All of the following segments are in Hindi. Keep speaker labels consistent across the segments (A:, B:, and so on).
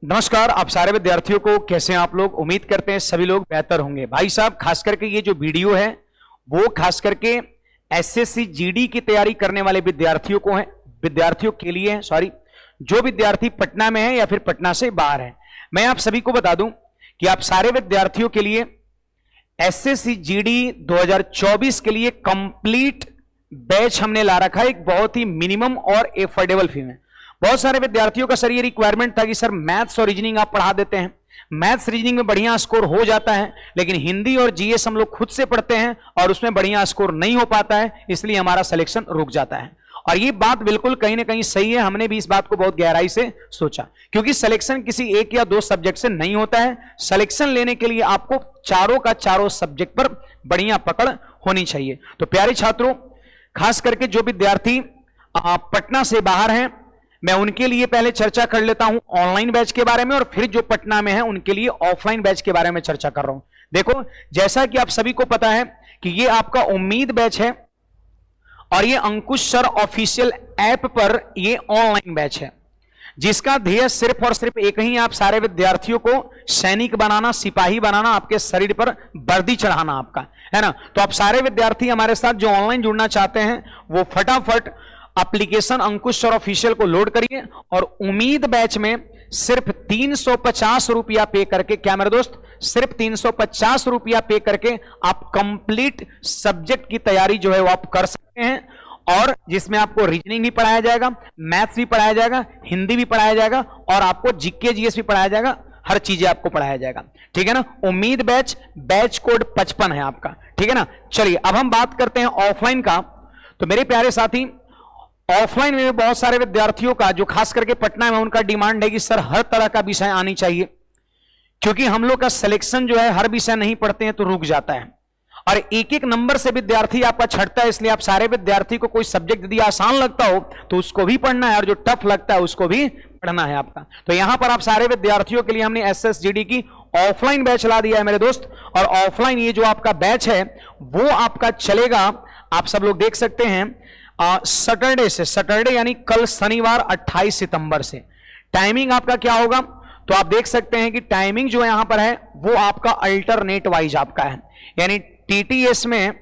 A: नमस्कार। आप सारे विद्यार्थियों को कैसे हैं आप लोग? उम्मीद करते हैं सभी लोग बेहतर होंगे। भाई साहब, खास करके ये जो वीडियो है वो खास करके एसएससी जीडी की तैयारी करने वाले विद्यार्थियों के लिए है। सॉरी, जो विद्यार्थी पटना में है या फिर पटना से बाहर है। मैं आप सभी को बता दूं कि आप सारे विद्यार्थियों के लिए एसएससी जीडी 2024 के लिए कंप्लीट बैच हमने ला रखा है, एक बहुत ही मिनिमम और एफोर्डेबल फी में। बहुत सारे विद्यार्थियों का सर ये रिक्वायरमेंट था कि सर मैथ्स और रीजनिंग आप पढ़ा देते हैं, मैथ्स रीजनिंग में बढ़िया स्कोर हो जाता है, लेकिन हिंदी और जीएस हम लोग खुद से पढ़ते हैं और उसमें बढ़िया स्कोर नहीं हो पाता है, इसलिए हमारा सिलेक्शन रुक जाता है। और ये बात बिल्कुल कहीं ना कहीं सही है। हमने भी इस बात को बहुत गहराई से सोचा, क्योंकि सिलेक्शन किसी एक या दो सब्जेक्ट से नहीं होता है। सिलेक्शन लेने के लिए आपको चारों का चारों सब्जेक्ट पर बढ़िया पकड़ होनी चाहिए। तो प्यारे छात्रों, खास करके जो विद्यार्थी पटना से बाहर हैं, मैं उनके लिए पहले चर्चा कर लेता हूं ऑनलाइन बैच के बारे में, और फिर जो पटना में है उनके लिए ऑफलाइन बैच के बारे में चर्चा कर रहा हूं। देखो, जैसा कि आप सभी को पता है कि ये आपका उम्मीद बैच है और ये अंकुश सर ऑफिशियल ऐप पर ये ऑनलाइन बैच है, जिसका ध्येय सिर्फ और सिर्फ एक ही, आप सारे विद्यार्थियों को सैनिक बनाना, सिपाही बनाना, आपके शरीर पर वर्दी चढ़ाना आपका, है ना। तो आप सारे विद्यार्थी हमारे साथ जो ऑनलाइन जुड़ना चाहते हैं वो फटाफट एप्लीकेशन अंकुश सर ऑफिशियल को लोड करिए और उम्मीद बैच में सिर्फ 350 रुपया पे करके, क्या मेरे दोस्त, सिर्फ 350 रुपया पे करके आप कंप्लीट सब्जेक्ट की तैयारी जो है वो आप कर सकते हैं, और जिसमें आपको रीजनिंग भी पढ़ाया जाएगा, मैथ्स भी पढ़ाया जाएगा, हिंदी भी पढ़ाया जाएगा और आपको जीके जीएस भी पढ़ाया जाएगा, हर चीजें आपको पढ़ाया जाएगा। ठीक है ना। उम्मीद बैच कोड 55 है आपका। ठीक है ना। चलिए अब हम बात करते हैं ऑफलाइन का। तो मेरे प्यारे साथी, ऑफलाइन में बहुत सारे विद्यार्थियों का, जो खास करके पटना में, उनका डिमांड है कि सर हर तरह का विषय आनी चाहिए, क्योंकि हम लोग का सिलेक्शन जो है हर विषय नहीं पढ़ते हैं तो रुक जाता है और एक एक नंबर से विद्यार्थी आपका छटता है। इसलिए आप सारे विद्यार्थी को कोई सब्जेक्ट यदि आसान लगता हो तो उसको भी पढ़ना है और जो टफ लगता है उसको भी पढ़ना है आपका। तो यहां पर आप सारे विद्यार्थियों के लिए हमने एसएसजीडी की ऑफलाइन बैच ला दिया है मेरे दोस्त। और ऑफलाइन ये जो आपका बैच है वो आपका चलेगा, आप सब लोग देख सकते हैं, सैटरडे से, सैटरडे यानी कल शनिवार 28 सितंबर से। टाइमिंग आपका क्या होगा, तो आप देख सकते हैं कि टाइमिंग जो यहां पर है वो आपका अल्टरनेट वाइज आपका है, यानी टीटीएस में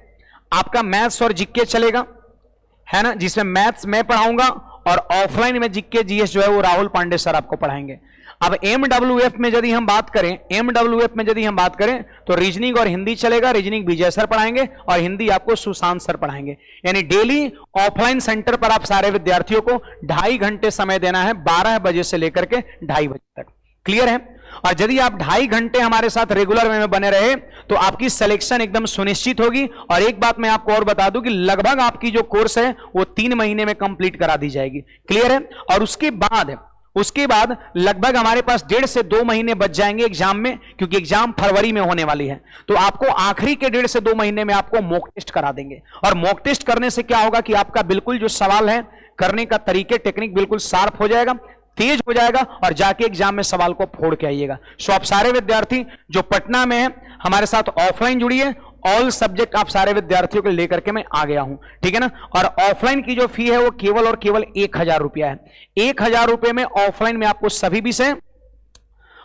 A: आपका मैथ्स और जीके चलेगा, है ना, जिसमें मैथ्स मैं पढ़ाऊंगा और ऑफलाइन में जीके जीएस जो है वो राहुल पांडे सर आपको पढ़ाएंगे। अब एमडब्ल्यूएफ में यदि हम बात करें, तो रीजनिंग और हिंदी चलेगा, रीजनिंग विजय सर पढ़ाएंगे और हिंदी आपको सुशांत सर पढ़ाएंगे। यानी डेली ऑफलाइन सेंटर पर आप सारे विद्यार्थियों को 2.5 घंटे समय देना है, 12 बजे से लेकर के 2:30 बजे तक। क्लियर है। और यदि आप 2.5 घंटे हमारे साथ रेगुलर वे में बने रहे तो आपकी सिलेक्शन एकदम सुनिश्चित होगी। और एक बात मैं आपको और बता दूं कि लगभग आपकी जो कोर्स है वो 3 महीने में कंप्लीट करा दी जाएगी। क्लियर है। और उसके बाद लगभग हमारे पास 1.5 से 2 महीने बच जाएंगे एग्जाम में, क्योंकि एग्जाम फरवरी में होने वाली है। तो आपको आखिरी के 1.5 से 2 महीने में आपको मॉक टेस्ट करा देंगे। और मॉक टेस्ट करने से क्या होगा कि आपका बिल्कुल जो सवाल है करने का तरीके, टेक्निक बिल्कुल शार्प हो जाएगा, तेज हो जाएगा और जाके एग्जाम में सवाल को फोड़ के आइएगा। सो आप सारे विद्यार्थी जो पटना में हैं हमारे साथ ऑफलाइन जुड़िए। ऑल सब्जेक्ट आप सारे विद्यार्थियों को लेकर के मैं आ गया हूं। ठीक है ना। और ऑफलाइन की जो फी है वो केवल और केवल 1000 रुपया है। 1000 रुपये में ऑफलाइन में आपको सभी विषय,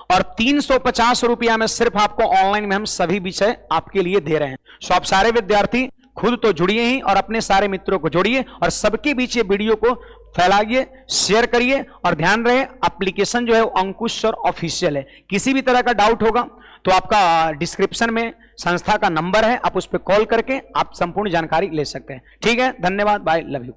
A: और 350 रुपया में सिर्फ आपको ऑनलाइन में हम सभी विषय आपके लिए दे रहे हैं। सो आप सारे विद्यार्थी खुद तो जुड़िए ही और अपने सारे मित्रों को जोड़िए और सबके बीच ये वीडियो को फैलाइए, शेयर करिए। और ध्यान रहे, एप्लीकेशन जो है वो अंकुश सर ऑफिशियल है। किसी भी तरह का डाउट होगा तो आपका डिस्क्रिप्शन में संस्था का नंबर है, आप उस पर कॉल करके आप संपूर्ण जानकारी ले सकते हैं। ठीक है। धन्यवाद। बाय। Love you.